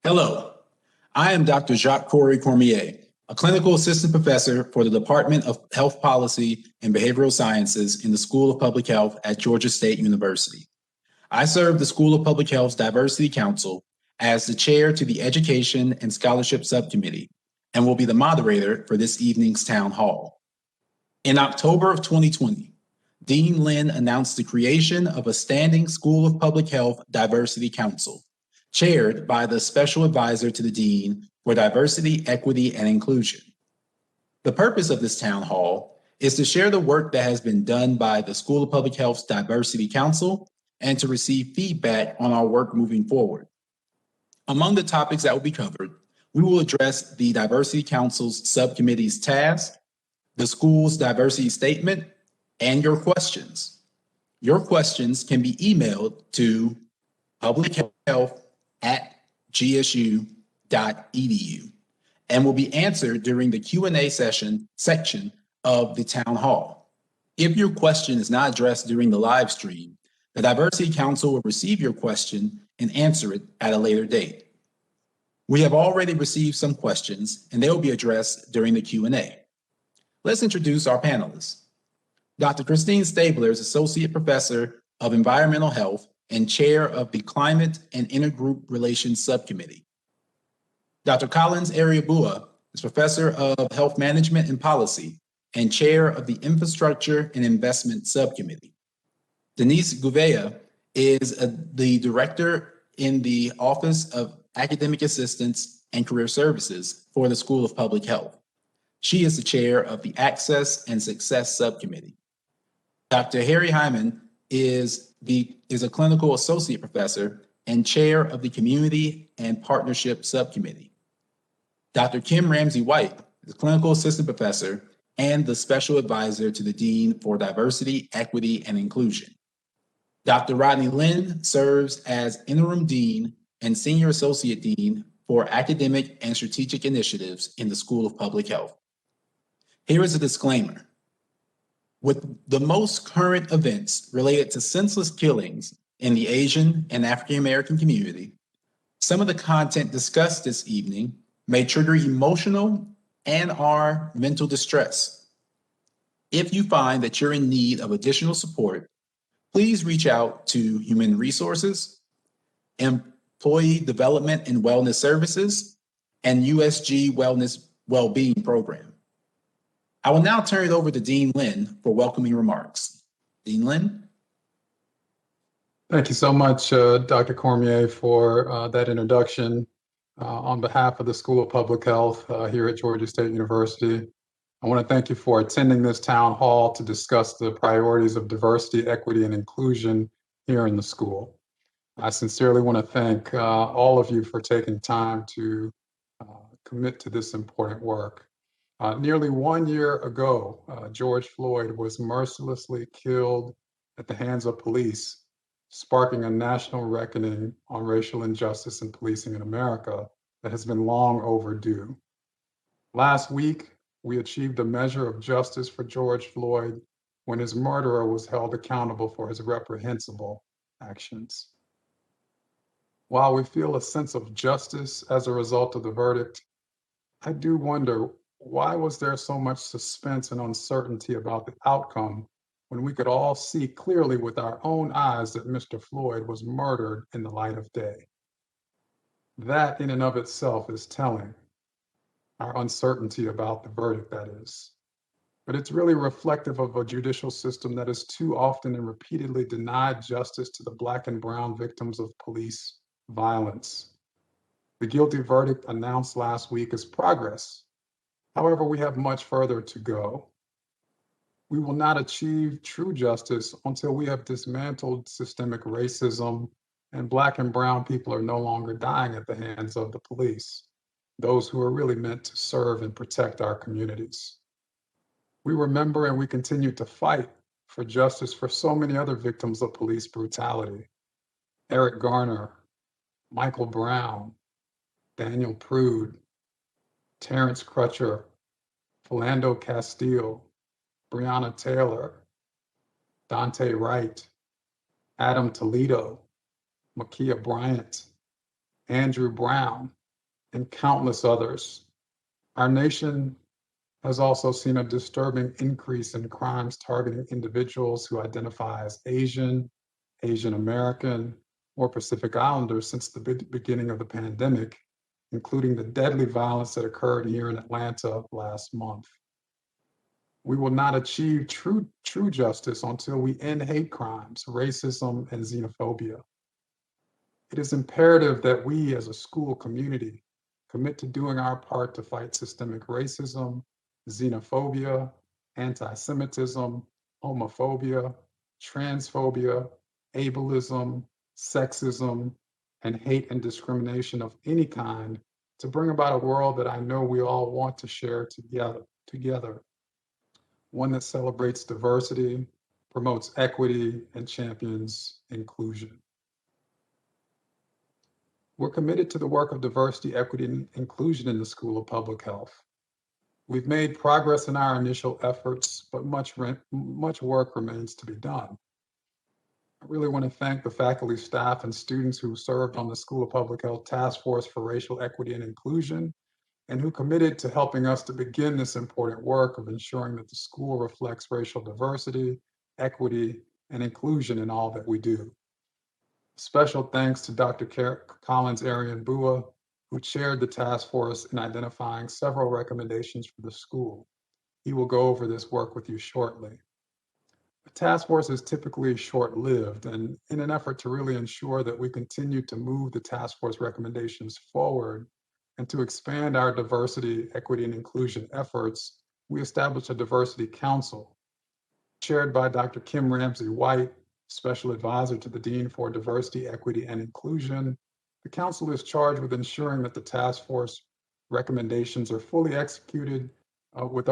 Hello, I am Dr. Jacque-Corey Cormier, a clinical assistant professor for the Department of Health Policy and Behavioral Sciences in the School of Public Health at Georgia State University. I serve the School of Public Health's Diversity Council as the chair to the Education and Scholarship Subcommittee and will be the moderator for this evening's town hall. In October of 2020, Dean Lynn announced the creation of a standing School of Public Health Diversity Council, chaired by the Special Advisor to the Dean for Diversity, Equity, and Inclusion. The purpose of this town hall is to share the work that has been done by the School of Public Health's Diversity Council and to receive feedback on our work moving forward. Among the topics that will be covered, we will address the Diversity Council's subcommittee's task, the school's diversity statement, and your questions. Your questions can be emailed to publichealth@gsu.edu and will be answered during the Q&A section of the town hall. If your question is not addressed during the live stream, the Diversity Council will receive your question and answer it at a later date. We have already received some questions and they will be addressed during the Q&A. Let's introduce our panelists. Dr. Christine Stauber is Associate Professor of Environmental Health and Chair of the Climate and Intergroup Relations Subcommittee. Dr. Collins Airhihenbuwa is Professor of Health Management and Policy and Chair of the Infrastructure and Investment Subcommittee. Denise Gouveia is the Director in the Office of Academic Assistance and Career Services for the School of Public Health. She is the Chair of the Access and Success Subcommittee. Dr. Harry Heiman is a Clinical Associate Professor and Chair of the Community and Partnership Subcommittee. Dr. Ramsey White is a Clinical Assistant Professor and the Special Advisor to the Dean for Diversity, Equity, and Inclusion. Dr. Rodney Lyn serves as Interim Dean and Senior Associate Dean for Academic and Strategic Initiatives in the School of Public Health. Here is a disclaimer. With the most current events related to senseless killings in the Asian and African American community, some of the content discussed this evening may trigger emotional and/or mental distress. If you find that you're in need of additional support, please reach out to Human Resources, Employee Development and Wellness Services, and USG Wellness Wellbeing Program. I will now turn it over to Dean Lynn for welcoming remarks. Dean Lynn? Thank you so much, Dr. Cormier, for that introduction. On behalf of the School of Public Health here at Georgia State University, I want to thank you for attending this town hall to discuss the priorities of diversity, equity, and inclusion here in the school. I sincerely want to thank all of you for taking time to commit to this important work. Nearly 1 year ago, George Floyd was mercilessly killed at the hands of police, sparking a national reckoning on racial injustice and policing in America that has been long overdue. Last week, we achieved a measure of justice for George Floyd when his murderer was held accountable for his reprehensible actions. While we feel a sense of justice as a result of the verdict, I do wonder, why was there so much suspense and uncertainty about the outcome when we could all see clearly with our own eyes that Mr. Floyd was murdered in the light of day? That in and of itself is telling, our uncertainty about the verdict, that is. But it's really reflective of a judicial system that has too often and repeatedly denied justice to the Black and brown victims of police violence. The guilty verdict announced last week is progress. However, we have much further to go. We will not achieve true justice until we have dismantled systemic racism and Black and brown people are no longer dying at the hands of the police, those who are really meant to serve and protect our communities. We remember and we continue to fight for justice for so many other victims of police brutality. Eric Garner, Michael Brown, Daniel Prude, Terrence Crutcher, Philando Castile, Breonna Taylor, Dante Wright, Adam Toledo, Makia Bryant, Andrew Brown, and countless others. Our nation has also seen a disturbing increase in crimes targeting individuals who identify as Asian, Asian American, or Pacific Islanders since the beginning of the pandemic, including the deadly violence that occurred here in Atlanta last month. We will not achieve true justice until we end hate crimes, racism, and xenophobia. It is imperative that we as a school community commit to doing our part to fight systemic racism, xenophobia, anti-Semitism, homophobia, transphobia, ableism, sexism, and hate and discrimination of any kind to bring about a world that I know we all want to share together. One that celebrates diversity, promotes equity, and champions inclusion. We're committed to the work of diversity, equity, and inclusion in the School of Public Health. We've made progress in our initial efforts, but much work remains to be done. I really want to thank the faculty, staff, and students who served on the School of Public Health Task Force for Racial Equity and Inclusion, and who committed to helping us to begin this important work of ensuring that the school reflects racial diversity, equity, and inclusion in all that we do. Special thanks to Dr. Collins Airhihenbuwa, who chaired the task force in identifying several recommendations for the school. He will go over this work with you shortly. The task force is typically short-lived, and in an effort to really ensure that we continue to move the task force recommendations forward and to expand our diversity, equity, and inclusion efforts, we established a diversity council chaired by Dr. Ramsey White, Special Advisor to the Dean for Diversity, Equity, and Inclusion. The council is charged with ensuring that the task force recommendations are fully executed with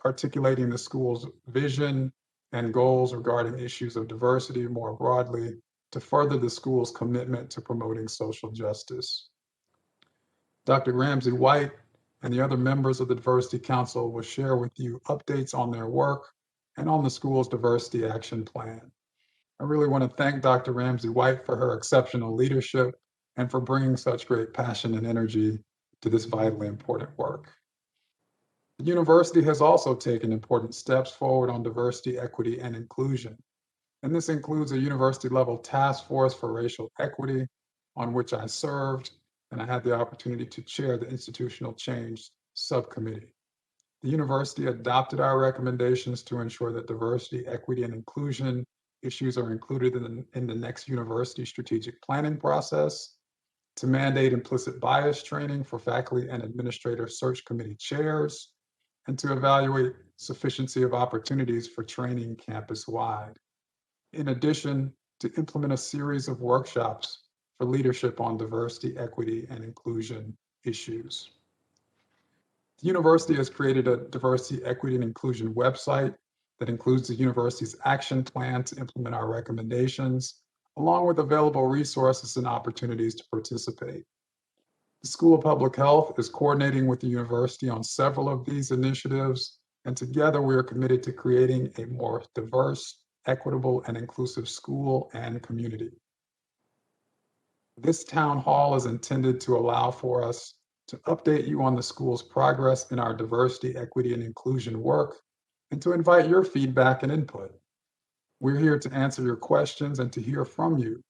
articulating the school's vision and goals regarding issues of diversity more broadly to further the school's commitment to promoting social justice. Dr. Ramsey White and the other members of the Diversity Council will share with you updates on their work and on the school's diversity action plan. I really want to thank Dr. Ramsey White for her exceptional leadership and for bringing such great passion and energy to this vitally important work. The university has also taken important steps forward on diversity, equity, and inclusion. And this includes a university-level task force for racial equity, on which I served, and I had the opportunity to chair the institutional change subcommittee. The university adopted our recommendations to ensure that diversity, equity, and inclusion issues are included in the next university strategic planning process, to mandate implicit bias training for faculty and administrator search committee chairs, and to evaluate sufficiency of opportunities for training campus-wide. In addition, to implement a series of workshops for leadership on diversity, equity, and inclusion issues. The university has created a diversity, equity, and inclusion website that includes the university's action plan to implement our recommendations, along with available resources and opportunities to participate. The School of Public Health is coordinating with the university on several of these initiatives, and together we are committed to creating a more diverse, equitable, and inclusive school and community. This town hall is intended to allow for us to update you on the school's progress in our diversity, equity, and inclusion work, and to invite your feedback and input. We're here to answer your questions and to hear from you.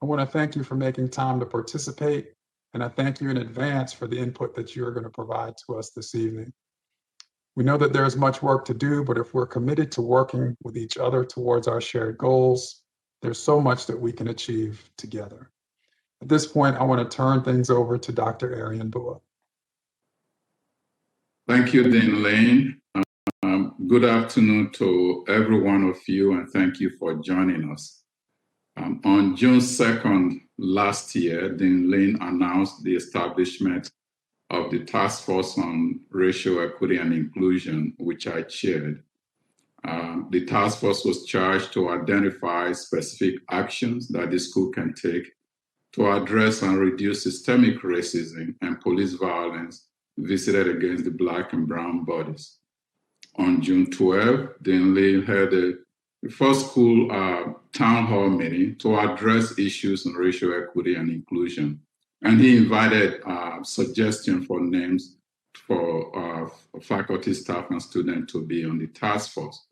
I want to thank you for making time to participate, and I thank you in advance for the input that you are going to provide to us this evening. We know that there's much work to do, but if we're committed to working with each other towards our shared goals, there's so much that we can achieve together. At this point, I want to turn things over to Dr. Airhihenbuwa. Thank you, Dean Lyn. Good afternoon to every one of you, and thank you for joining us. On June 2nd last year, Dean Lyn announced the establishment of the Task Force on Racial Equity and Inclusion, which I chaired. The task force was charged to identify specific actions that the school can take to address and reduce systemic racism and police violence visited against the Black and brown bodies. On June 12th, Dean Lyn held the first school town hall meeting to address issues on racial equity and inclusion And he invited suggestions for names for faculty, staff, and students to be on the task force.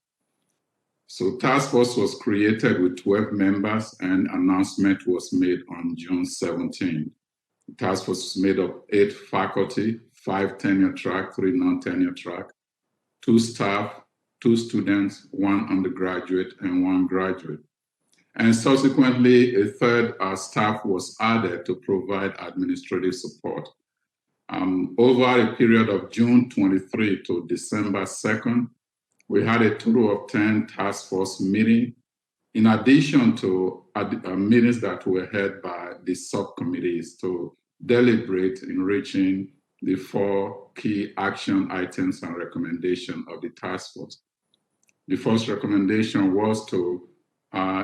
So task force was created with 12 members, and announcement was made on June 17. The task force was made of 8 faculty, 5 tenure track, 3 non-tenure track, 2 staff, 2 students, 1 undergraduate, and 1 graduate. And subsequently, a third staff was added to provide administrative support. Over a period of June 23 to December 2nd, we had a total of 10 task force meetings, in addition to meetings that were held by the subcommittees to deliberate in reaching the 4 key action items and recommendations of the task force. The first recommendation was to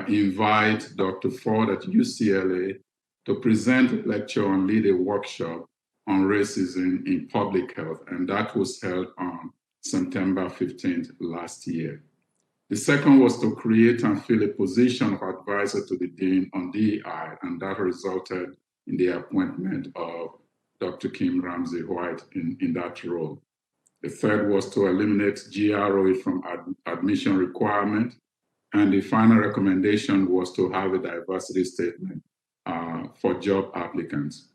invite Dr. Ford at UCLA to present a lecture and lead a workshop on racism in public health, and that was held on September 15th last year. The second was to create and fill a position of advisor to the Dean on DEI, and that resulted in the appointment of Dr. Kim Ramsey White in that role. The third was to eliminate GROE from admission requirement. And the final recommendation was to have a diversity statement for job applicants.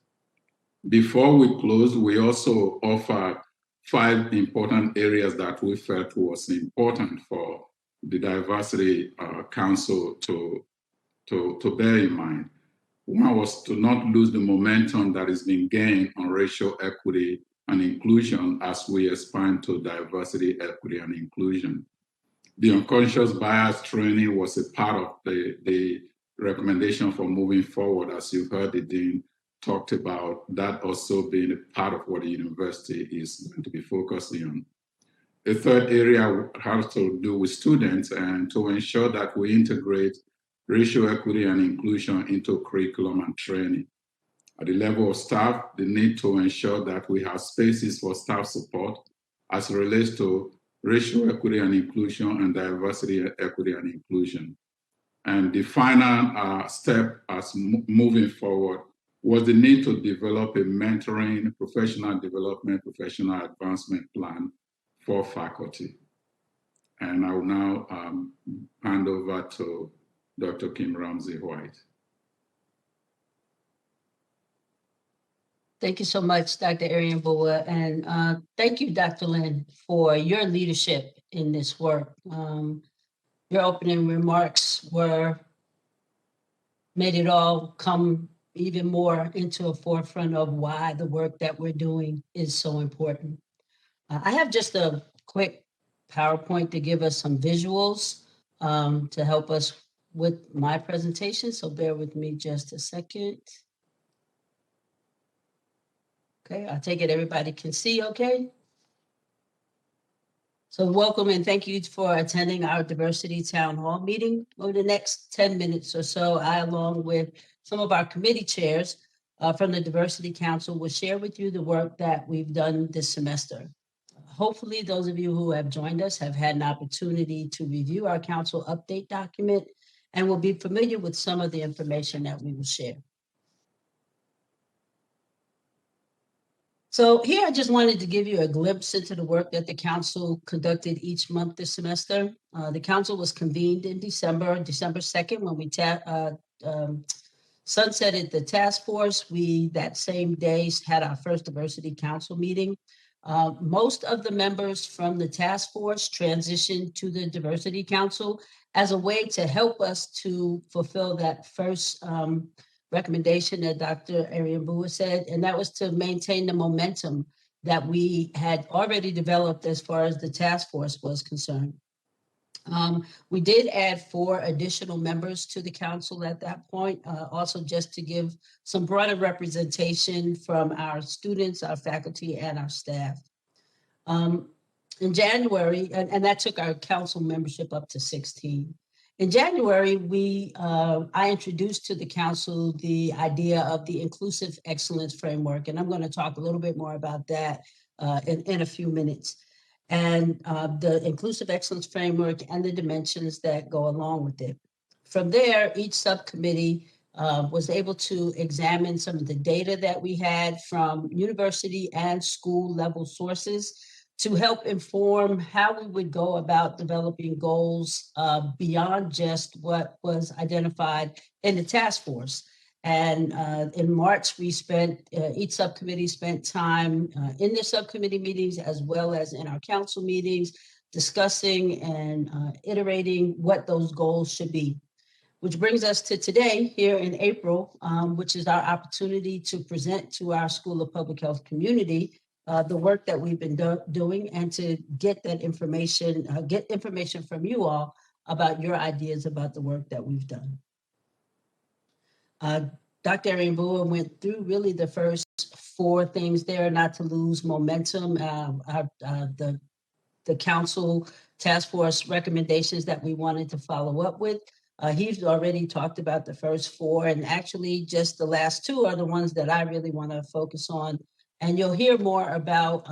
Before we close, we also offered 5 important areas that we felt was important for the Diversity Council to bear in mind. One was to not lose the momentum that is being gained on racial equity and inclusion as we expand to diversity, equity, and inclusion. The unconscious bias training was a part of the recommendation for moving forward. As you heard, the Dean talked about that also being a part of what the university is going to be focusing on. The third area has to do with students and to ensure that we integrate racial equity and inclusion into curriculum and training. At the level of staff, the need to ensure that we have spaces for staff support as it relates to racial equity and inclusion and diversity, equity, and inclusion. And the final step as moving forward was the need to develop a mentoring, professional development, professional advancement plan for faculty. And I will now hand over to Dr. Kim Ramsey White. Thank you so much, Dr. Airhihenbuwa, and thank you, Dr. Lynn, for your leadership in this work. Your opening remarks made it all come even more into a forefront of why the work that we're doing is so important. I have just a quick PowerPoint to give us some visuals to help us with my presentation, so bear with me just a second. Okay, I take it everybody can see, okay? So welcome and thank you for attending our Diversity Town Hall meeting. Over the next 10 minutes or so, I, along with some of our committee chairs from the Diversity Council, will share with you the work that we've done this semester. Hopefully, those of you who have joined us have had an opportunity to review our council update document and will be familiar with some of the information that we will share. So here I just wanted to give you a glimpse into the work that the council conducted each month this semester. The council was convened in December 2nd, when we sunsetted the task force. We, that same day, had our first diversity council meeting. Most of the members from the task force transitioned to the diversity council as a way to help us to fulfill that first recommendation that Dr. Airhihenbuwa said, and that was to maintain the momentum that we had already developed as far as the task force was concerned. We did add 4 additional members to the council at that point, also just to give some broader representation from our students, our faculty, and our staff. In January, and that took our council membership up to 16. In January, I introduced to the council the idea of the Inclusive Excellence Framework, and I'm going to talk a little bit more about that in a few minutes. And the Inclusive Excellence Framework and the dimensions that go along with it. From there, each subcommittee was able to examine some of the data that we had from university and school level sources to help inform how we would go about developing goals beyond just what was identified in the task force. And in March, we spent, each subcommittee spent time in their subcommittee meetings as well as in our council meetings, discussing and iterating what those goals should be. Which brings us to today, here in April, which is our opportunity to present to our School of Public Health community the work that we've been doing and to get that information, get information from you all about your ideas about the work that we've done. Dr. Airhihenbuwa went through really the first 4 things there, not to lose momentum. The council task force recommendations that we wanted to follow up with. He's already talked about the first 4, and actually just the last 2 are the ones that I really want to focus on. And you'll hear more about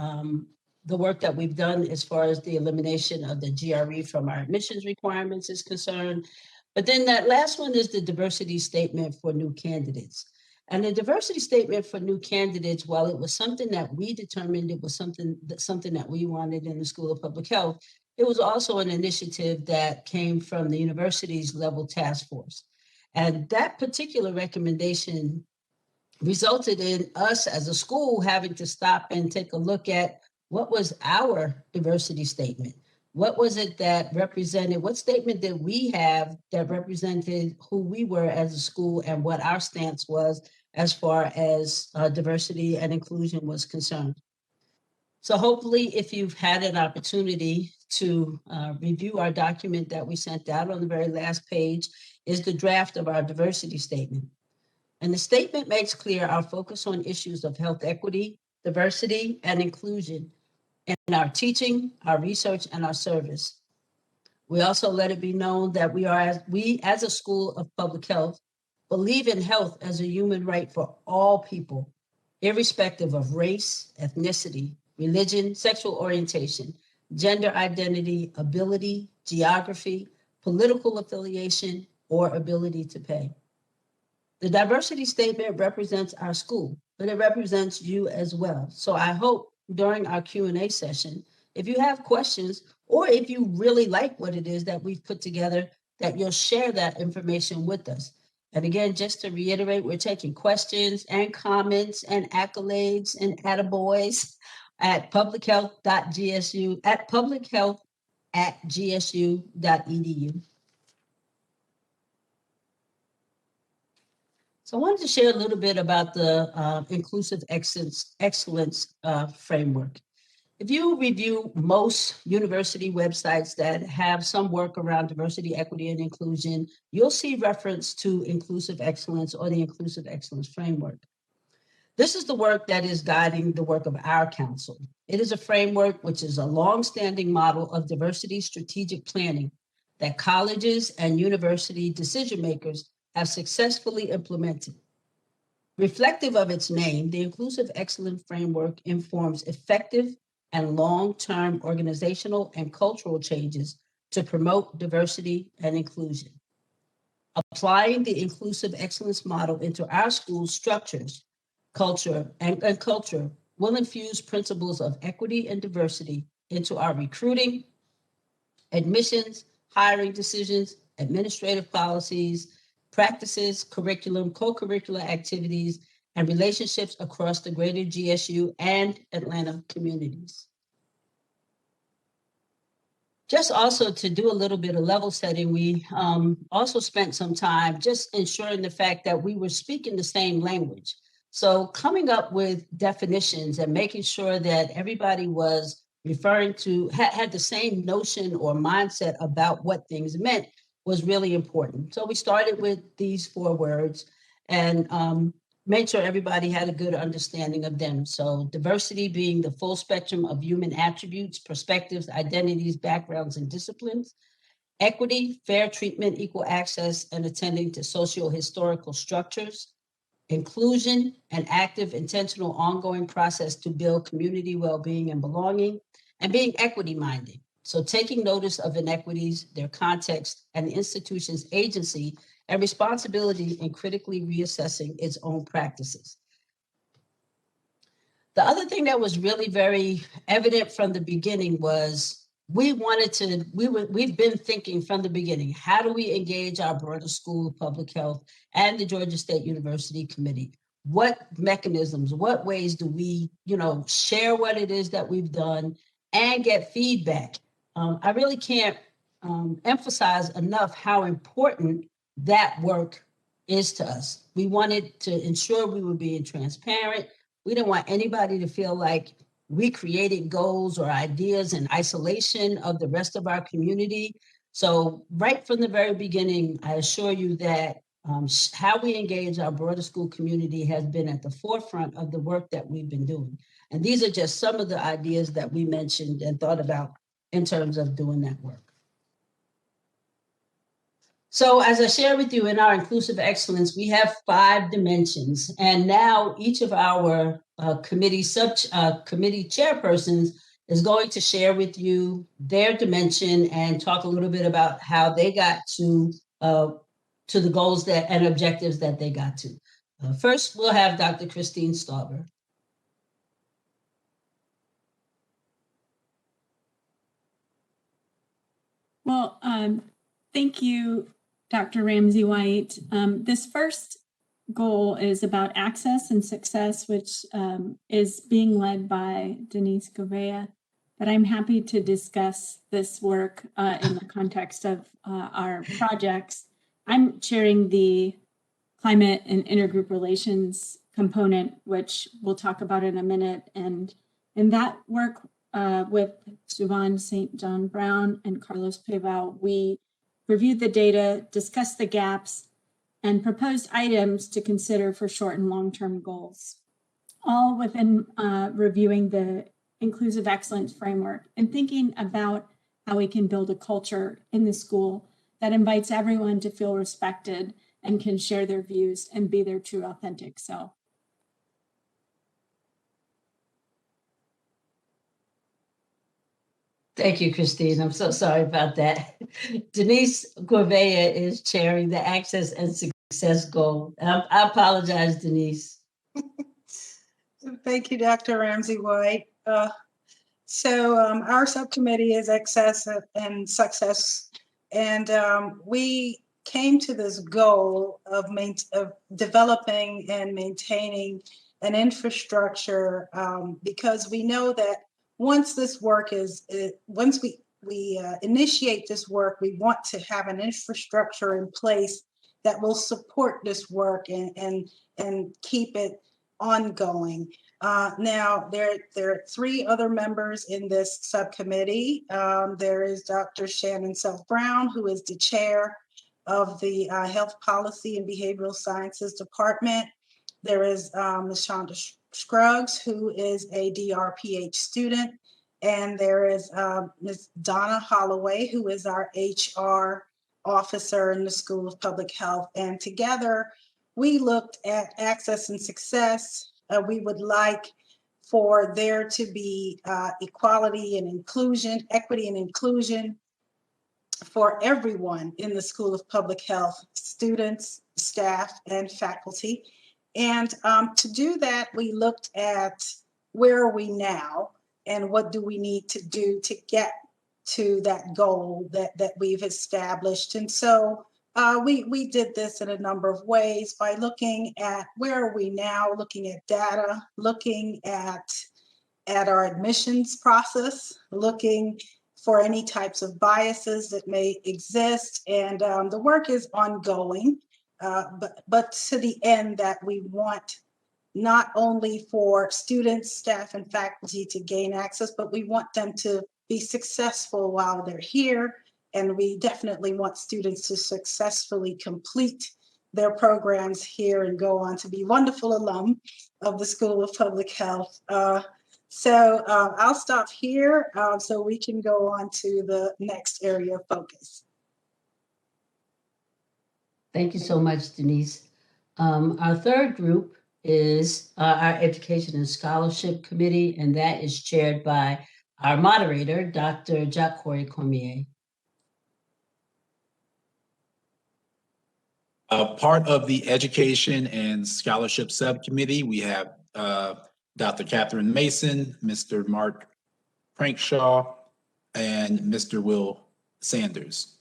the work that we've done as far as the elimination of the GRE from our admissions requirements is concerned. But then that last one is the diversity statement for new candidates. And the diversity statement for new candidates, while it was something that we determined it was something that we wanted in the School of Public Health, it was also an initiative that came from the university's level task force. And that particular recommendation resulted in us as a school having to stop and take a look at what was our diversity statement. What was it that represented, what statement did we have that represented who we were as a school and what our stance was as far as diversity and inclusion was concerned. So hopefully, if you've had an opportunity to review our document that we sent out, on the very last page is the draft of our diversity statement. And the statement makes clear our focus on issues of health equity, diversity, and inclusion in our teaching, our research, and our service. We also let it be known that we as a School of Public Health believe in health as a human right for all people, irrespective of race, ethnicity, religion, sexual orientation, gender identity, ability, geography, political affiliation, or ability to pay. The diversity statement represents our school, but it represents you as well. So I hope during our Q&A session, if you have questions, or if you really like what it is that we've put together, that you'll share that information with us. And again, just to reiterate, we're taking questions and comments and accolades and attaboys at publichealth@gsu.edu. So I wanted to share a little bit about the Inclusive Excellence Framework. If you review most university websites that have some work around diversity, equity, and inclusion, you'll see reference to Inclusive Excellence or the Inclusive Excellence Framework. This is the work that is guiding the work of our council. It is a framework which is a longstanding model of diversity strategic planning that colleges and university decision makers have successfully implemented. Reflective of its name, the Inclusive Excellence Framework informs effective and long-term organizational and cultural changes to promote diversity and inclusion. Applying the Inclusive Excellence model into our school structures, culture will infuse principles of equity and diversity into our recruiting, admissions, hiring decisions, administrative policies, practices, curriculum, co-curricular activities, and relationships across the greater GSU and Atlanta communities. Just also to do a little bit of level setting, we also spent some time just ensuring the fact that we were speaking the same language. So coming up with definitions and making sure that everybody was referring to, had the same notion or mindset about what things meant was really important. So we started with these 4 words and made sure everybody had a good understanding of them. So diversity being the full spectrum of human attributes, perspectives, identities, backgrounds, and disciplines. Equity, fair treatment, equal access, and attending to socio-historical structures. Inclusion, an active, intentional, ongoing process to build community well-being and belonging, and being equity-minded. So taking notice of inequities, their context, and the institution's agency and responsibility in critically reassessing its own practices. The other thing that was really very evident from the beginning was we've been thinking from the beginning, how do we engage our broader School of Public Health and the Georgia State University Committee? What mechanisms, what ways do we, share what it is that we've done and get feedback? I really can't emphasize enough how important that work is to us. We wanted to ensure we were being transparent. We didn't want anybody to feel like we created goals or ideas in isolation of the rest of our community. So right from the very beginning, I assure you that how we engage our broader school community has been at the forefront of the work that we've been doing. And these are just some of the ideas that we mentioned and thought about in terms of doing that work. So as I shared with you in our Inclusive Excellence, we have 5 dimensions. And now each of our committee chairpersons is going to share with you their dimension and talk a little bit about how they got to the goals and objectives that they got to. First, we'll have Dr. Christine Stauber. Well, thank you, Dr. Ramsey White. This first goal is about access and success, which is being led by Denise Gouveia. But I'm happy to discuss this work in the context of our projects. I'm chairing the climate and intergroup relations component, which we'll talk about in a minute. And in that work with Suvan St. John Brown and Carlos Pevao, we reviewed the data, discussed the gaps, and proposed items to consider for short and long-term goals, all within reviewing the Inclusive Excellence framework and thinking about how we can build a culture in the school that invites everyone to feel respected and can share their views and be their true authentic self. Thank you, Christine. I'm so sorry about that. Denise Gouveia is chairing the Access and Success Goal. I apologize, Denise. Thank you, Dr. Ramsey White. Our subcommittee is Access and Success, and we came to this goal of developing and maintaining an infrastructure because we know that once this work once we initiate this work, we want to have an infrastructure in place that will support this work and keep it ongoing. Now, there are 3 other members in this subcommittee. There is Dr. Shannon Self-Brown, who is the chair of the Health Policy and Behavioral Sciences Department. There is Ms. Shonda Scruggs, who is a DRPH student. And there is Ms. Donna Holloway, who is our HR officer in the School of Public Health. And together, we looked at access and success. We would like for there to be equality and inclusion, equity and inclusion for everyone in the School of Public Health, students, staff, and faculty. And to do that, we looked at where are we now and what do we need to do to get to that goal that we've established. And so we did this in a number of ways by looking at where are we now, looking at data, looking at our admissions process, looking for any types of biases that may exist. And the work is ongoing, but to the end that we want not only for students, staff, and faculty to gain access, but we want them to be successful while they're here. And we definitely want students to successfully complete their programs here and go on to be wonderful alum of the School of Public Health. So I'll stop here so we can go on to the next area of focus. Thank you so much, Denise. Our third group is our Education and Scholarship Committee, and that is chaired by our moderator, Dr. Jacque-Corey Cormier. Part of the Education and Scholarship Subcommittee, we have Dr. Catherine Mason, Mr. Mark Crankshaw, and Mr. Will Sanders.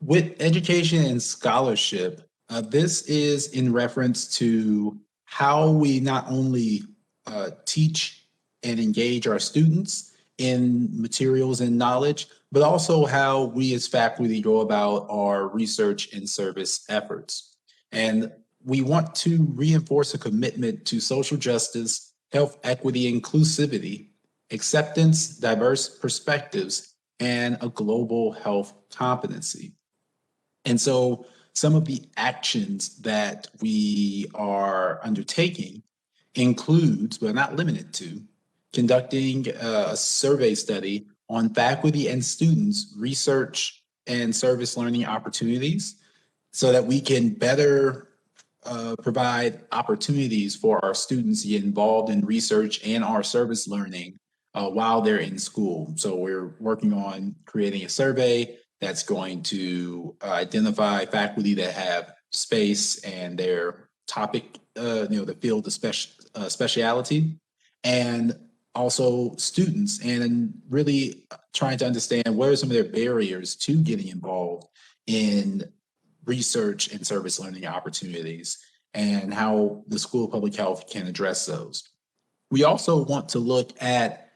With education and scholarship, this is in reference to how we not only teach and engage our students in materials and knowledge, but also how we as faculty go about our research and service efforts. And we want to reinforce a commitment to social justice, health equity, inclusivity, acceptance, diverse perspectives, and a global health competency. And so some of the actions that we are undertaking includes, but not limited to, conducting a survey study on faculty and students' research and service learning opportunities so that we can better provide opportunities for our students to get involved in research and our service learning while they're in school. So we're working on creating a survey that's going to identify faculty that have space and their topic, the field of speciality, and also students, and really trying to understand what are some of their barriers to getting involved in research and service learning opportunities and how the School of Public Health can address those. We also want to look at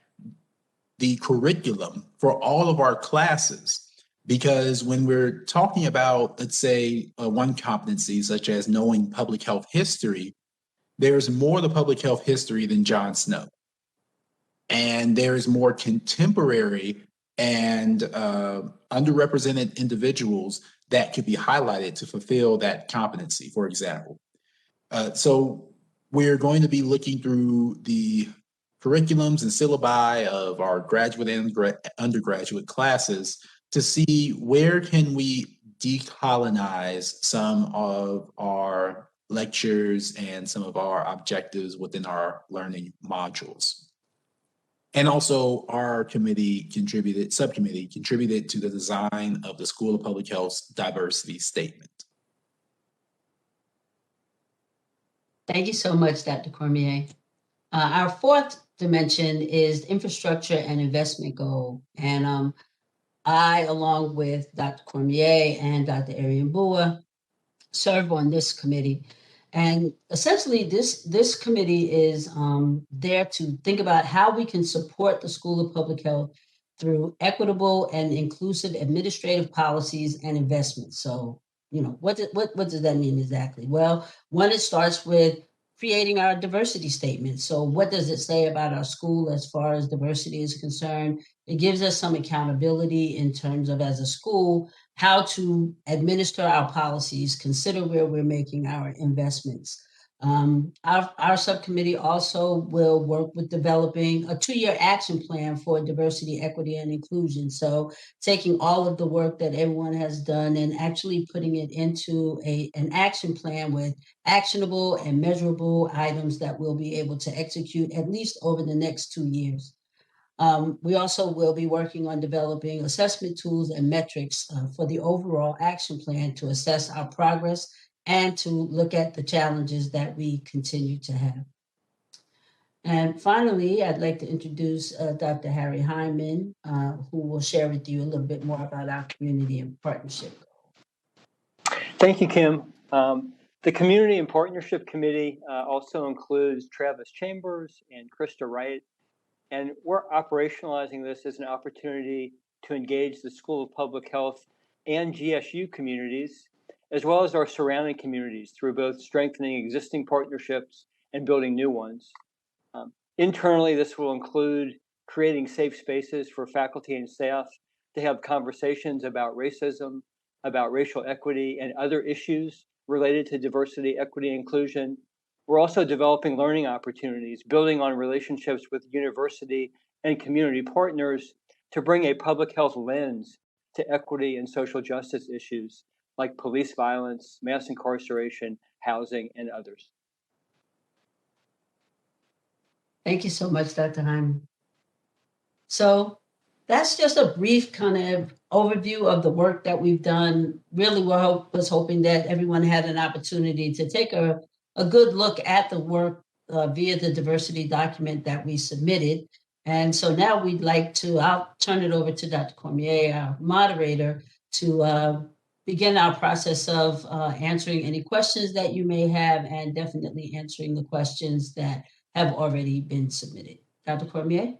the curriculum for all of our classes, because when we're talking about, let's say, one competency such as knowing public health history, there's more to public health history than John Snow. And there is more contemporary and underrepresented individuals that could be highlighted to fulfill that competency, for example. So we're going to be looking through the curriculums and syllabi of our graduate and undergraduate classes to see where can we decolonize some of our lectures and some of our objectives within our learning modules. And also our subcommittee contributed to the design of the School of Public Health's diversity statement. Thank you so much, Dr. Cormier. Our fourth dimension is infrastructure and investment goal. And I, along with Dr. Cormier and Dr. Airhihenbuwa, serve on this committee. And essentially, this committee is there to think about how we can support the School of Public Health through equitable and inclusive administrative policies and investments. So, what does that mean exactly? Well, one, it starts with creating our diversity statement. So what does it say about our school as far as diversity is concerned? It gives us some accountability in terms of, as a school, how to administer our policies, consider where we're making our investments. Our subcommittee also will work with developing a 2-year action plan for diversity, equity, and inclusion. So taking all of the work that everyone has done and actually putting it into an action plan with actionable and measurable items that we'll be able to execute at least over the next 2 years. We also will be working on developing assessment tools and metrics for the overall action plan to assess our progress and to look at the challenges that we continue to have. And finally, I'd like to introduce Dr. Harry Heiman, who will share with you a little bit more about our community and partnership. Thank you, Kim. The Community and Partnership Committee also includes Travis Chambers and Krista Wright, and we're operationalizing this as an opportunity to engage the School of Public Health and GSU communities, as well as our surrounding communities, through both strengthening existing partnerships and building new ones. Internally, this will include creating safe spaces for faculty and staff to have conversations about racism, about racial equity, and other issues related to diversity, equity, and inclusion. We're also developing learning opportunities, building on relationships with university and community partners to bring a public health lens to equity and social justice issues like police violence, mass incarceration, housing, and others. Thank you so much, Dr. Heiman. So that's just a brief kind of overview of the work that we've done. Really, was hoping that everyone had an opportunity to take a good look at the work via the diversity document that we submitted. And so now I'll turn it over to Dr. Cormier, our moderator, to begin our process of answering any questions that you may have, and definitely answering the questions that have already been submitted. Dr. Cormier?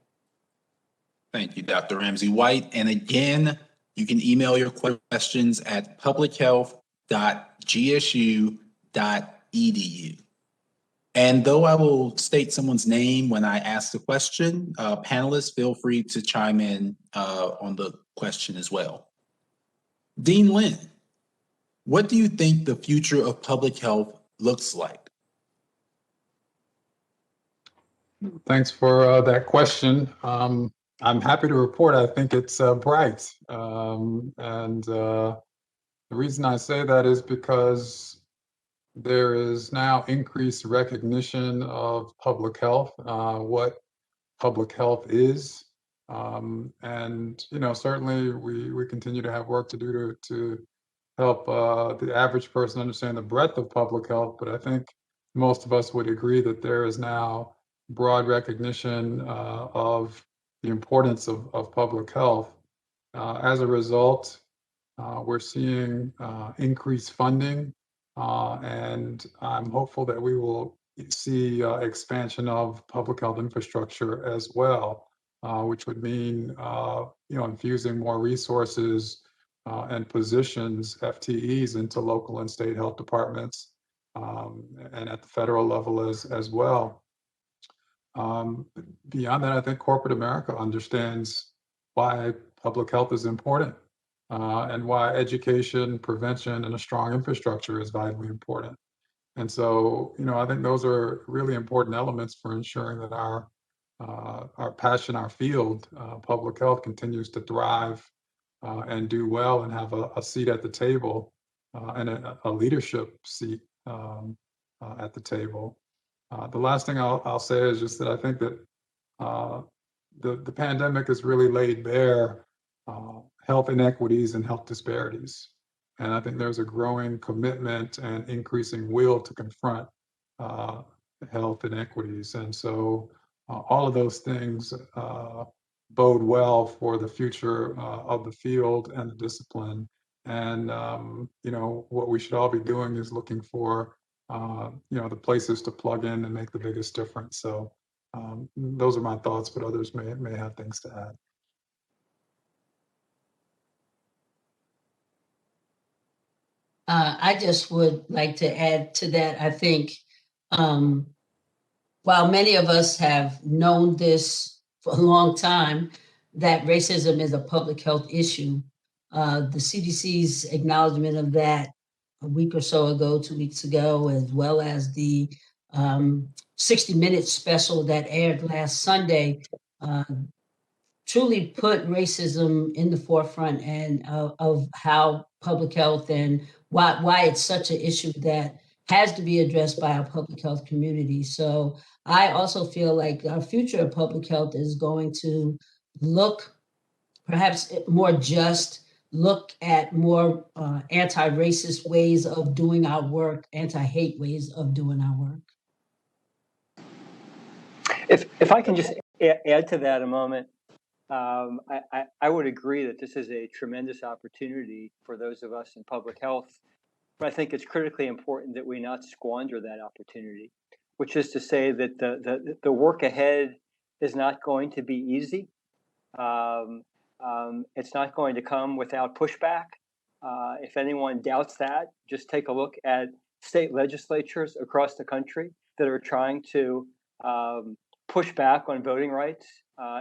Thank you, Dr. Ramsey White. And again, you can email your questions at publichealth.gsu.edu. And though I will state someone's name when I ask the question, panelists, feel free to chime in on the question as well. Dean Lynn, what do you think the future of public health looks like? Thanks for that question. I'm happy to report I think it's bright. The reason I say that is because there is now increased recognition of public health, what public health is. Certainly we continue to have work to do to help the average person understand the breadth of public health, but I think most of us would agree that there is now broad recognition of the importance of public health. As a result, we're seeing increased funding, and I'm hopeful that we will see expansion of public health infrastructure as well, which would mean infusing more resources and positions, FTEs, into local and state health departments, and at the federal level as well. Beyond that, I think corporate America understands why public health is important, and why education, prevention, and a strong infrastructure is vitally important. And so, I think those are really important elements for ensuring that our passion, our field, public health, continues to thrive and do well and have a seat at the table, and a leadership seat at the table. The last thing I'll say is just that I think that the pandemic has really laid bare health inequities and health disparities. And I think there's a growing commitment and increasing will to confront health inequities. And so all of those things bode well for the future of the field and the discipline. And, what we should all be doing is looking for, the places to plug in and make the biggest difference. So those are my thoughts, but others may have things to add. I just would like to add to that. I think while many of us have known this for a long time, that racism is a public health issue, the CDC's acknowledgement of that a week or so ago, 2 weeks ago, as well as the 60 Minutes special that aired last Sunday, truly put racism in the forefront and of how public health and why it's such an issue that has to be addressed by our public health community. So I also feel like our future of public health is going to look perhaps more just, look at more anti-racist ways of doing our work, anti-hate ways of doing our work. If I can just add to that a moment, I would agree that this is a tremendous opportunity for those of us in public health, but I think it's critically important that we not squander that opportunity, which is to say that the work ahead is not going to be easy. It's not going to come without pushback. If anyone doubts that, just take a look at state legislatures across the country that are trying to push back on voting rights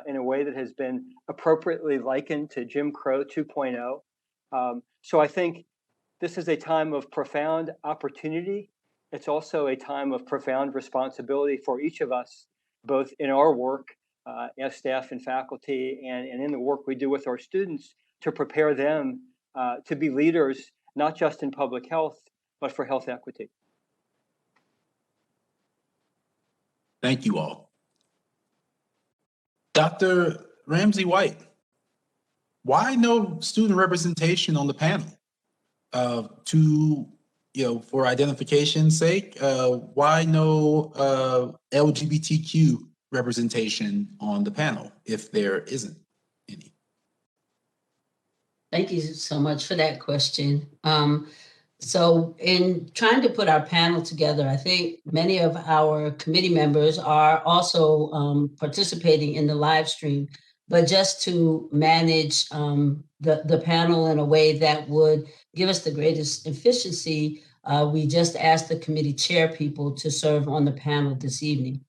in a way that has been appropriately likened to Jim Crow 2.0. So I think this is a time of profound opportunity. It's also a time of profound responsibility for each of us, both in our work as staff and faculty, and in the work we do with our students to prepare them to be leaders, not just in public health, but for health equity. Thank you all. Dr. Ramsey White, why no student representation on the panel? For identification's sake, why no LGBTQ representation on the panel if there isn't any? Thank you so much for that question. So in trying to put our panel together, I think many of our committee members are also participating in the live stream, but just to manage the panel in a way that would give us the greatest efficiency, we just asked the committee chair people to serve on the panel this evening.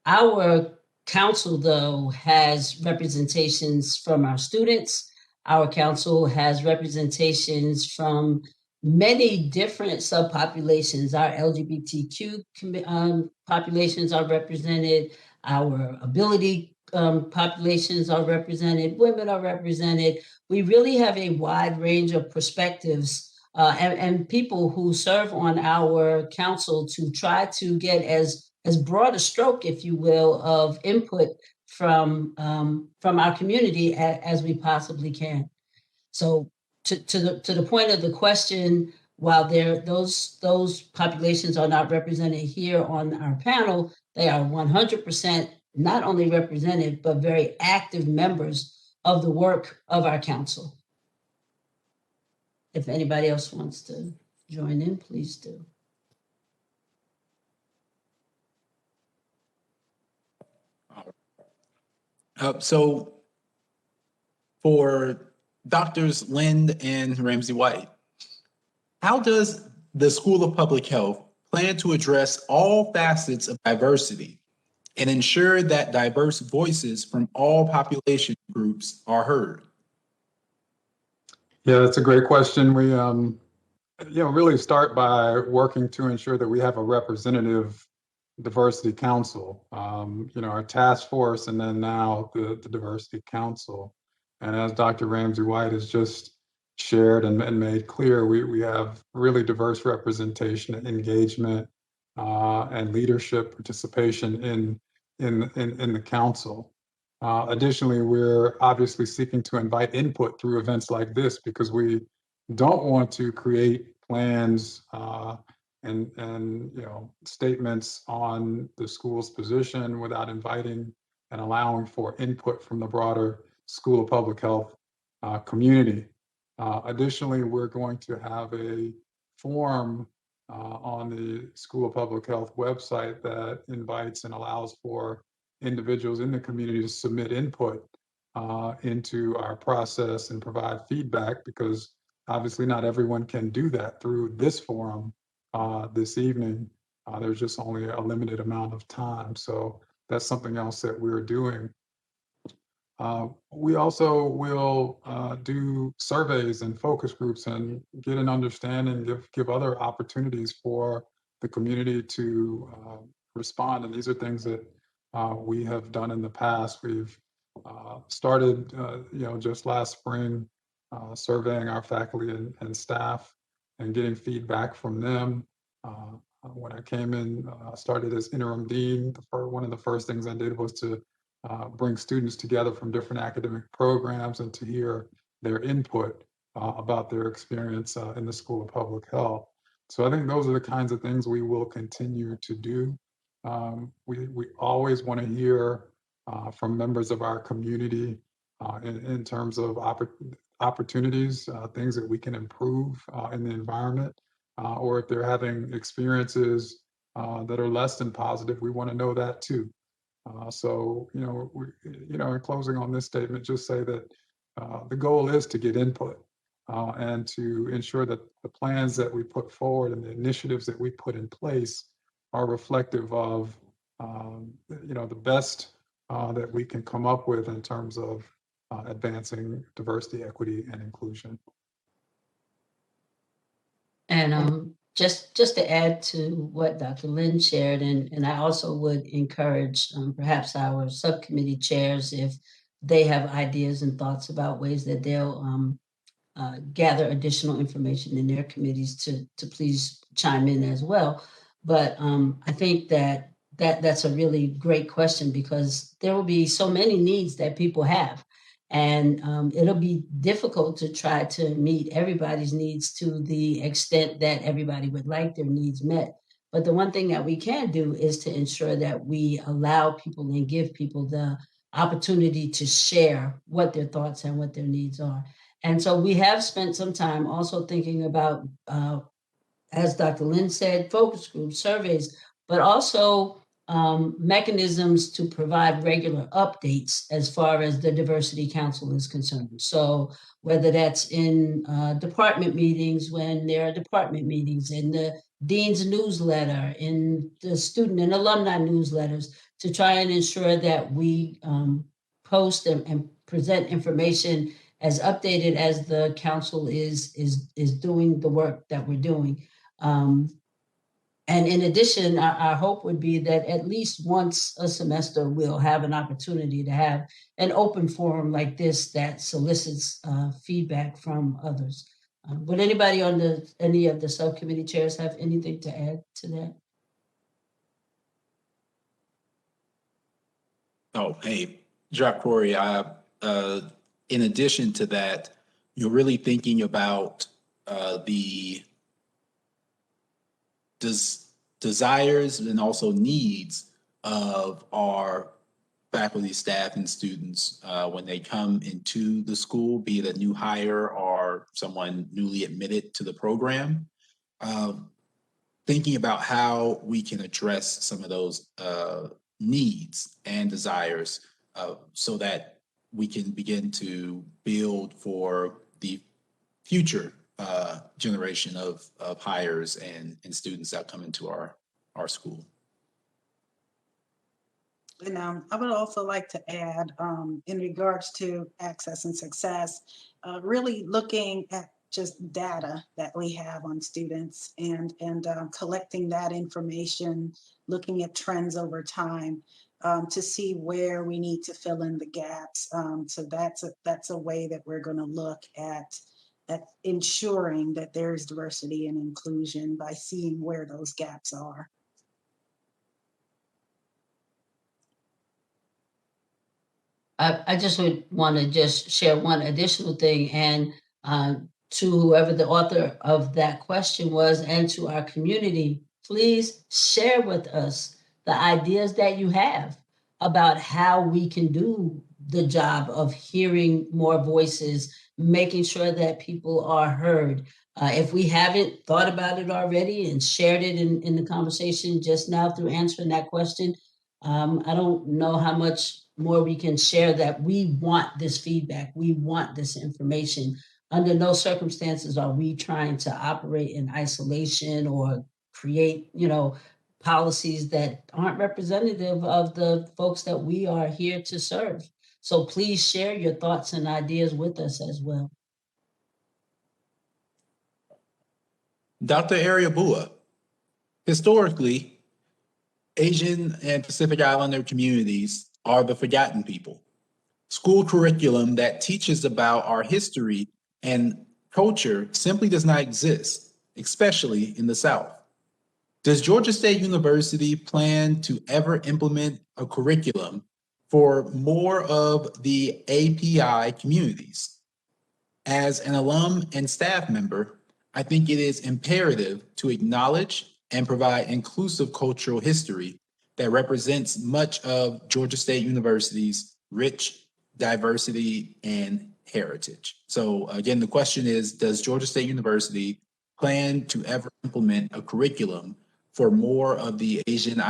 Our council, though, has representations from our students. Our council has representations from many different subpopulations. Our LGBTQ populations are represented, our ability populations are represented, women are represented. We really have a wide range of perspectives and people who serve on our council to try to get as broad a stroke, if you will, of input from our community as we possibly can. So to the point of the question, while those populations are not represented here on our panel, they are 100% not only represented, but very active members of the work of our council. If anybody else wants to join in, please do. So for Doctors Lyn and Ramsey White, how does the School of Public Health plan to address all facets of diversity and ensure that diverse voices from all population groups are heard? Yeah, that's a great question. We, really start by working to ensure that we have a representative diversity council, our task force, and then now the diversity council. And as Dr. Ramsey White has just shared and made clear, we have really diverse representation and engagement and leadership participation in the council. Additionally, we're obviously seeking to invite input through events like this because we don't want to create plans and statements on the school's position without inviting and allowing for input from the broader School of Public Health community. Additionally, we're going to have a form on the School of Public Health website that invites and allows for individuals in the community to submit input into our process and provide feedback, because obviously not everyone can do that through this forum this evening. There's just only a limited amount of time. So that's something else that we're doing. We also will do surveys and focus groups and get an understanding, give other opportunities for the community to respond. And these are things that we have done in the past. We've started, just last spring, surveying our faculty and staff and getting feedback from them. When I came in, started as interim dean, one of the first things I did was to bring students together from different academic programs and to hear their input about their experience in the School of Public Health. So I think those are the kinds of things we will continue to do. We always want to hear from members of our community in terms of opportunities, things that we can improve in the environment, or if they're having experiences that are less than positive, we want to know that too. So, in closing on this statement, just say that the goal is to get input and to ensure that the plans that we put forward and the initiatives that we put in place are reflective of, the best that we can come up with in terms of advancing diversity, equity, and inclusion. And just to add to what Dr. Lyn shared, and I also would encourage perhaps our subcommittee chairs, if they have ideas and thoughts about ways that they'll gather additional information in their committees, to please chime in as well. But I think that that's a really great question, because there will be so many needs that people have. And it'll be difficult to try to meet everybody's needs to the extent that everybody would like their needs met. But the one thing that we can do is to ensure that we allow people and give people the opportunity to share what their thoughts and what their needs are. And so we have spent some time also thinking about, as Dr. Lynn said, focus groups, surveys, but also mechanisms to provide regular updates as far as the Diversity Council is concerned. So whether that's in department meetings, when there are department meetings, in the dean's newsletter, in the student and alumni newsletters, to try and ensure that we post and present information as updated as the council is doing the work that we're doing. And in addition, our hope would be that at least once a semester, we'll have an opportunity to have an open forum like this that solicits feedback from others. Would anybody on any of the subcommittee chairs have anything to add to that? Oh, hey, Jacque-Corey, in addition to that, you're really thinking about the desires and also needs of our faculty, staff, and students when they come into the school, be it a new hire or someone newly admitted to the program. Thinking about how we can address some of those needs and desires so that we can begin to build for the future generation of hires and students that come into our school. And I would also like to add, in regards to access and success, really looking at just data that we have on students and collecting that information, looking at trends over time to see where we need to fill in the gaps. So that's a way that we're going to look at ensuring that there's diversity and inclusion by seeing where those gaps are. I just would want to just share one additional thing, and to whoever the author of that question was and to our community, please share with us the ideas that you have about how we can do the job of hearing more voices, making sure that people are heard. If we haven't thought about it already and shared it in the conversation just now through answering that question, I don't know how much more we can share that we want this feedback, we want this information. Under no circumstances are we trying to operate in isolation or create, policies that aren't representative of the folks that we are here to serve. So please share your thoughts and ideas with us as well. Dr. Airhihenbuwa, historically, Asian and Pacific Islander communities are the forgotten people. School curriculum that teaches about our history and culture simply does not exist, especially in the South. Does Georgia State University plan to ever implement a curriculum for more of the API communities? As an alum and staff member, I think it is imperative to acknowledge and provide inclusive cultural history that represents much of Georgia State University's rich diversity and heritage. So again, the question is, does Georgia State University plan to ever implement a curriculum for more of the Asian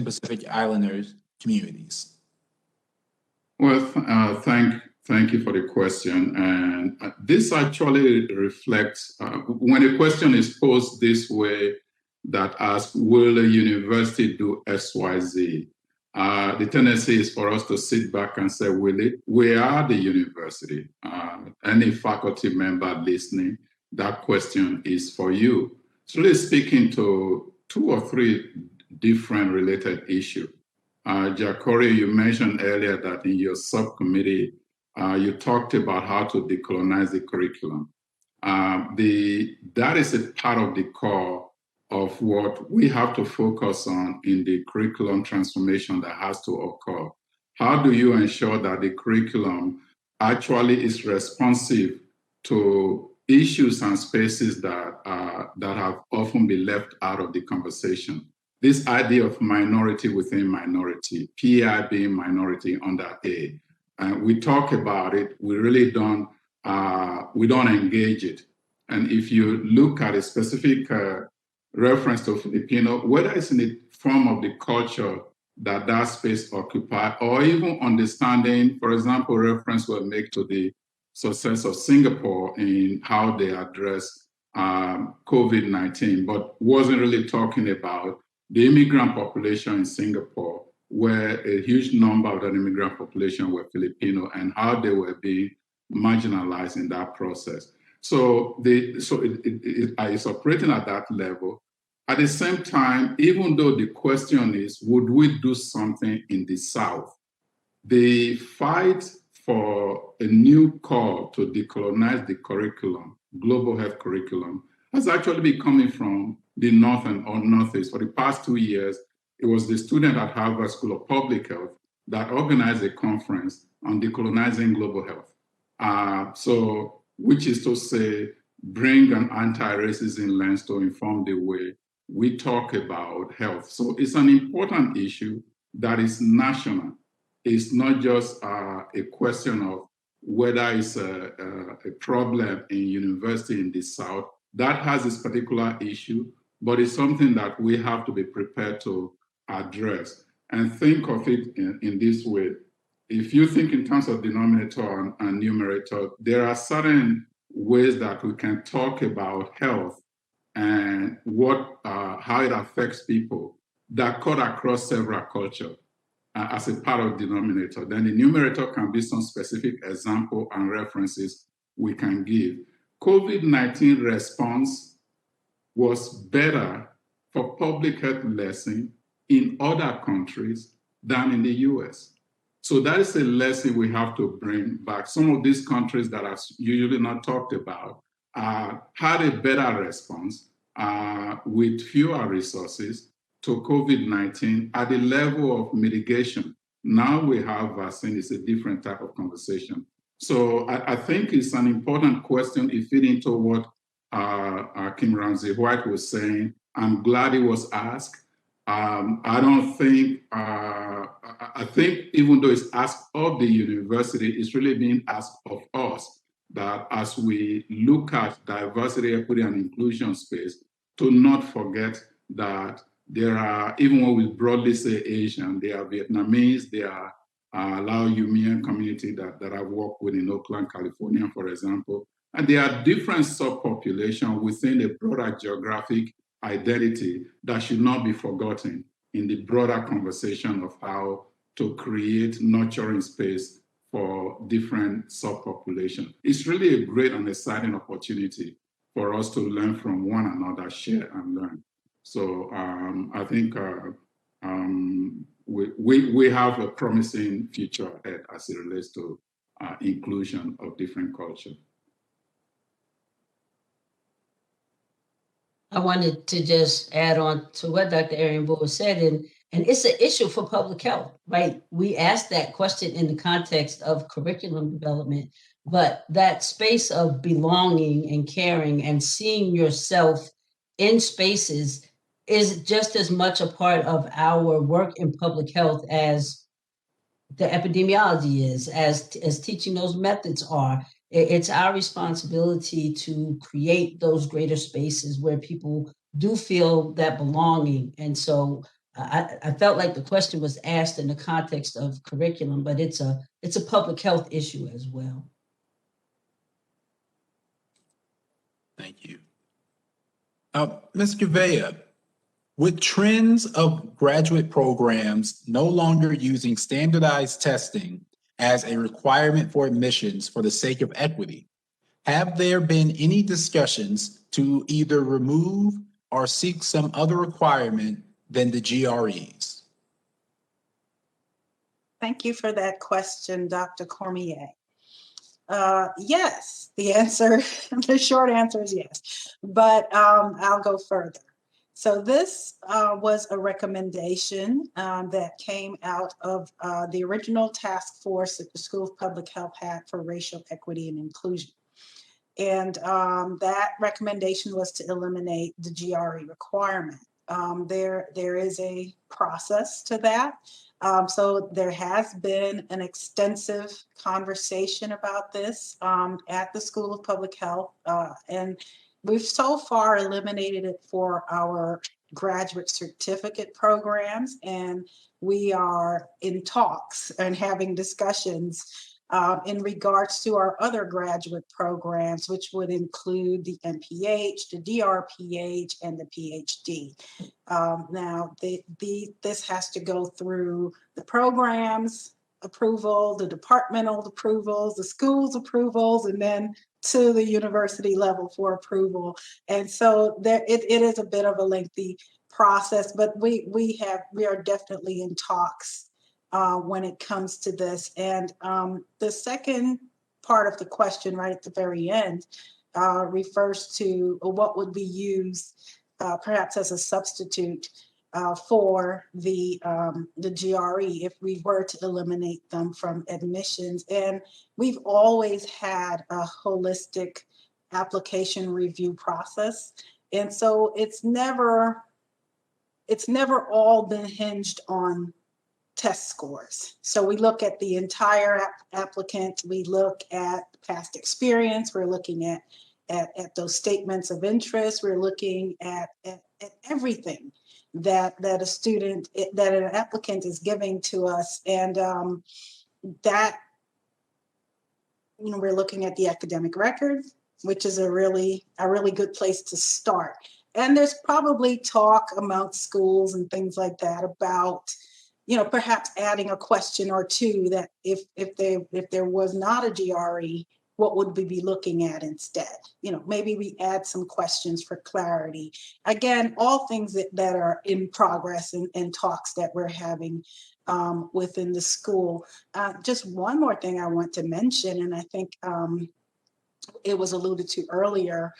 Pacific Islanders communities? Well, thank you for the question. And this actually reflects, when a question is posed this way, that asks, will a university do XYZ? The tendency is for us to sit back and say, will it? We are the university. Any faculty member listening, that question is for you. It's really speaking to 2 or 3 different related issues. Jacque-Corey, you mentioned earlier that in your subcommittee, you talked about how to decolonize the curriculum. That is a part of the core of what we have to focus on in the curriculum transformation that has to occur. How do you ensure that the curriculum actually is responsive to issues and spaces that have often been left out of the conversation? This idea of minority within minority, PI being minority under A. We talk about it, we really don't engage it. And if you look at a specific reference to Filipino, whether it's in the form of the culture that that space occupies, or even understanding, for example, reference were made to the success of Singapore in how they address COVID-19, but wasn't really talking about the immigrant population in Singapore, where a huge number of that immigrant population were Filipino, and how they were being marginalized in that process. So it's operating at that level. At the same time, even though the question is, would we do something in the South? The fight for a new call to decolonize the curriculum, global health curriculum, has actually been coming from the North and Northeast. For the past 2 years, it was the student at Harvard School of Public Health that organized a conference on decolonizing global health. Which is to say, bring an anti-racism lens to inform the way we talk about health. So it's an important issue that is national. It's not just a question of whether it's a problem in university in the South. That has this particular issue, but it's something that we have to be prepared to address. And think of it in this way. If you think in terms of denominator and numerator, there are certain ways that we can talk about health and how it affects people that cut across several cultures as a part of denominator. Then the numerator can be some specific example and references we can give. COVID-19 response was better for public health lesson in other countries than in the US. So that is a lesson we have to bring back. Some of these countries that are usually not talked about had a better response with fewer resources to COVID-19 at the level of mitigation. Now we have vaccine, it's a different type of conversation. So I think it's an important question. It fit into what Kim Ramsey White was saying. I'm glad it was asked. I think even though it's asked of the university, it's really being asked of us, that as we look at diversity, equity, and inclusion space, to not forget that there are, even when we broadly say Asian, there are Vietnamese, there are Lao Yumian community that I've worked with in Oakland, California, for example. And there are different subpopulations within a broader geographic identity that should not be forgotten in the broader conversation of how to create nurturing space for different subpopulations. It's really a great and exciting opportunity for us to learn from one another, share and learn. So I think we have a promising future ahead as it relates to inclusion of different cultures. I wanted to just add on to what Dr. Airhihenbuwa said, and it's an issue for public health, right? We asked that question in the context of curriculum development, but that space of belonging and caring and seeing yourself in spaces is just as much a part of our work in public health as the epidemiology is, as teaching those methods are. It's our responsibility to create those greater spaces where people do feel that belonging. And so I felt like the question was asked in the context of curriculum, but it's a public health issue as well. Thank you. Ms. Gouveia, with trends of graduate programs no longer using standardized testing as a requirement for admissions for the sake of equity, have there been any discussions to either remove or seek some other requirement than the GREs? Thank you for that question, Dr. Cormier. Yes, the short answer is yes, but I'll go further. So this was a recommendation that came out of the original task force that the School of Public Health had for racial equity and inclusion. And that recommendation was to eliminate the GRE requirement. There is a process to that. So there has been an extensive conversation about this at the School of Public Health. And we've so far eliminated it for our graduate certificate programs. And we are in talks and having discussions in regards to our other graduate programs, which would include the MPH, the DRPH, and the PhD. Now, this has to go through the programs approval, the departmental approvals, the school's approvals, and then to the university level for approval. And so it is a bit of a lengthy process, but we are definitely in talks when it comes to this. And the second part of the question right at the very end refers to what would be used perhaps as a substitute for the GRE if we were to eliminate them from admissions. And we've always had a holistic application review process. And so it's never all been hinged on test scores. So we look at the entire applicant, we look at past experience, we're looking at those statements of interest, we're looking at everything that a student, that an applicant is giving to us. And that, we're looking at the academic record, which is a really good place to start. And there's probably talk amongst schools and things like that about perhaps adding a question or two that if there was not a GRE, what would we be looking at instead? Maybe we add some questions for clarity. Again, all things that are in progress and talks that we're having within the school. Just one more thing I want to mention, and I think it was alluded to earlier,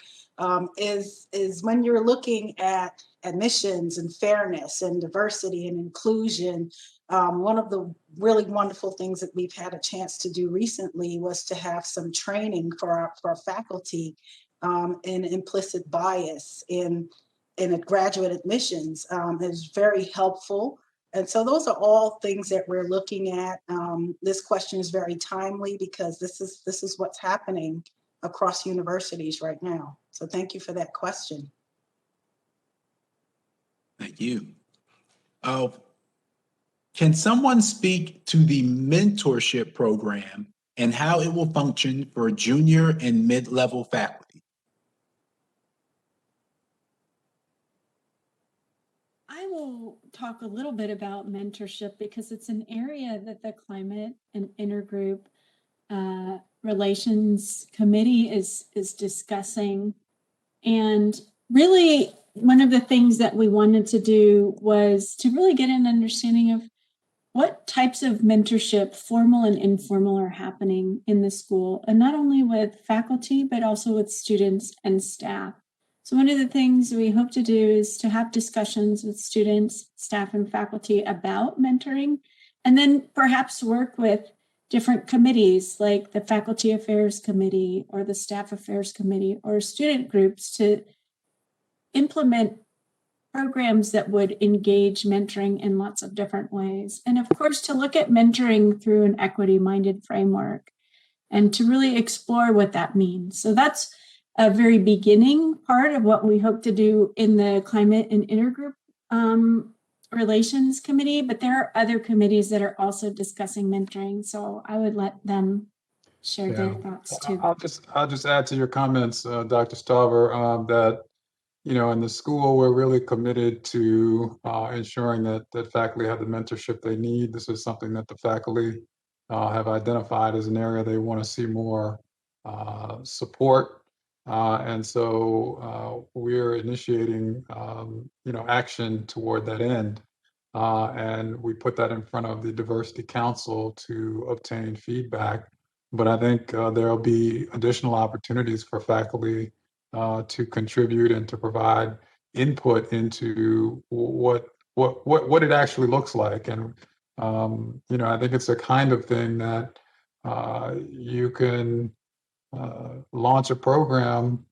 is when you're looking at admissions and fairness and diversity and inclusion, one of the really wonderful things that we've had a chance to do recently was to have some training for our faculty in implicit bias in graduate admissions. Is very helpful. And so those are all things that we're looking at. This question is very timely because this is what's happening across universities right now. So thank you for that question. Thank you. Can someone speak to the mentorship program and how it will function for junior and mid-level faculty? I will talk a little bit about mentorship because it's an area that the Climate and Intergroup Relations Committee is discussing. And really, one of the things that we wanted to do was to really get an understanding of what types of mentorship, formal and informal, are happening in the school, and not only with faculty, but also with students and staff. So one of the things we hope to do is to have discussions with students, staff, and faculty about mentoring, and then perhaps work with different committees like the Faculty Affairs Committee or the Staff Affairs Committee or student groups to implement programs that would engage mentoring in lots of different ways. And of course, to look at mentoring through an equity-minded framework and to really explore what that means. So that's a very beginning part of what we hope to do in the Climate and Intergroup Relations Committee, but there are other committees that are also discussing mentoring. So I would let them share their thoughts too. I'll just add to your comments, Dr. Stauber, that in the school, we're really committed to ensuring that faculty have the mentorship they need. This is something that the faculty have identified as an area they want to see more support. And so we're initiating, action toward that end. And we put that in front of the Diversity Council to obtain feedback. But I think there'll be additional opportunities for faculty to contribute and to provide input into what it actually looks like. And I think it's a kind of thing that you can launch a program,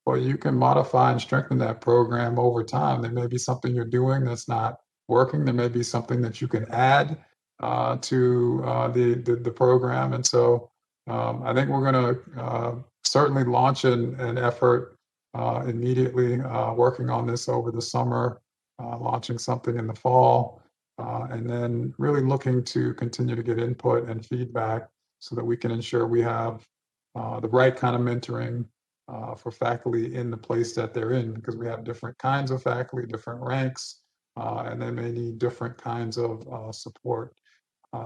or you can modify and strengthen that program over time. There may be something you're doing that's not working. There may be something that you can add to the program. And so I think we're going to certainly launch an effort immediately, working on this over the summer, launching something in the fall, and then really looking to continue to get input and feedback so that we can ensure we have the right kind of mentoring for faculty in the place that they're in, because we have different kinds of faculty, different ranks, and they may need different kinds of support.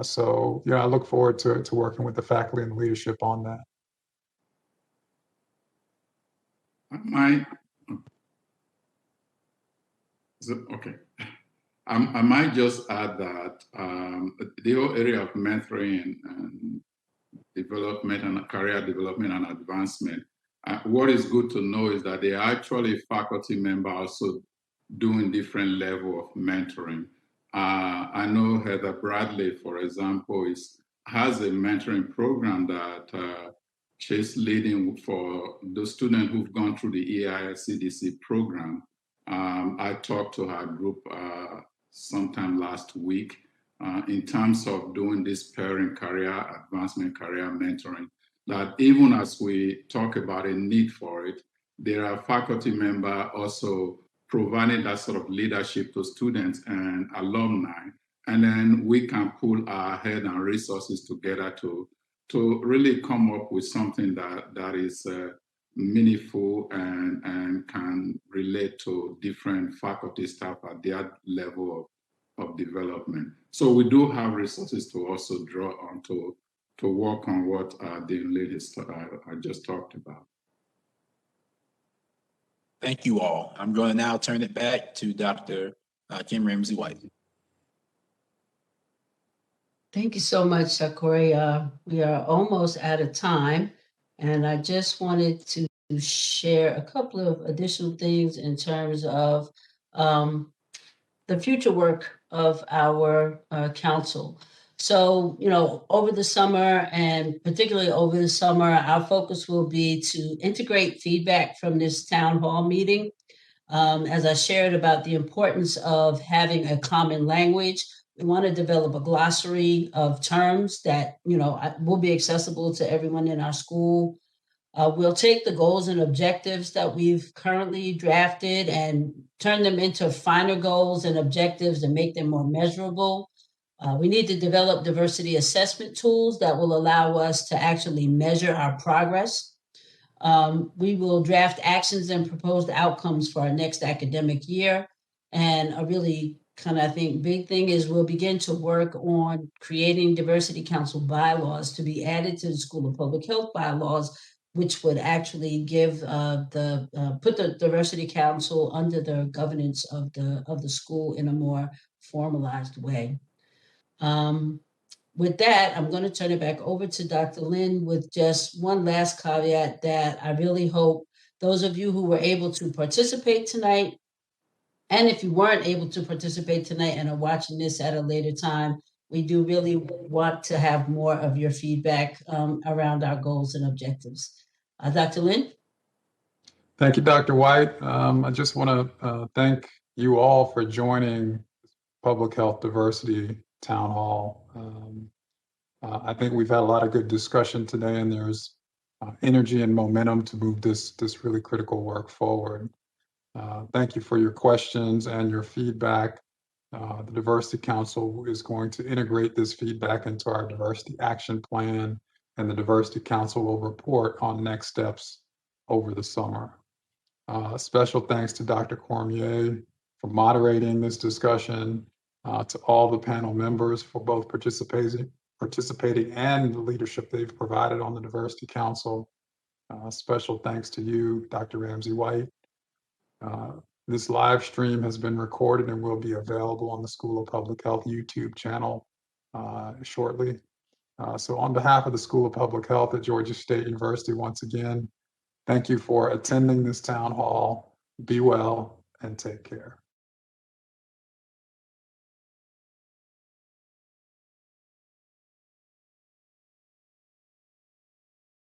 So, I look forward to working with the faculty and the leadership on that. Okay. I might just add that the whole area of mentoring and development and career development and advancement, what is good to know is that there are actually faculty members also doing different level of mentoring. I know Heather Bradley, for example, has a mentoring program that she's leading for the students who've gone through the EIS-CDC program. I talked to her group sometime last week in terms of doing this pairing career advancement, career mentoring, that even as we talk about a need for it, there are faculty members also providing that sort of leadership to students and alumni. And then we can pull our head and resources together to really come up with something that is meaningful and can relate to different faculty staff at their level of development. So we do have resources to also draw on to work on what the ladies I just talked about. Thank you all. I'm going to now turn it back to Dr. Kim Ramsey White. Thank you so much, Jacque-Corey. We are almost out of time, and I just wanted to share a couple of additional things in terms of the future work of our council. So, over the summer, and particularly over the summer, our focus will be to integrate feedback from this town hall meeting. As I shared about the importance of having a common language, we want to develop a glossary of terms that, will be accessible to everyone in our school. We'll take the goals and objectives that we've currently drafted and turn them into finer goals and objectives and make them more measurable. We need to develop diversity assessment tools that will allow us to actually measure our progress. We will draft actions and proposed outcomes for our next academic year. And a really big thing is we'll begin to work on creating diversity council bylaws to be added to the School of Public Health bylaws, which would actually give put the diversity council under the governance of the school in a more formalized way. With that, I'm going to turn it back over to Dr. Lynn with just one last caveat that I really hope those of you who were able to participate tonight, and if you weren't able to participate tonight and are watching this at a later time, we do really want to have more of your feedback around our goals and objectives. Dr. Lynn? Thank you, Dr. White. I just want to thank you all for joining Public Health Diversity Town Hall. I think we've had a lot of good discussion today, and there's energy and momentum to move this really critical work forward. Thank you for your questions and your feedback. The Diversity Council is going to integrate this feedback into our Diversity Action Plan, and the Diversity Council will report on next steps over the summer. Special thanks to Dr. Cormier for moderating this discussion, to all the panel members for both participating and the leadership they've provided on the Diversity Council. Special thanks to you, Dr. Ramsey White. This live stream has been recorded and will be available on the School of Public Health YouTube channel shortly. So on behalf of the School of Public Health at Georgia State University, once again, thank you for attending this town hall. Be well and take care.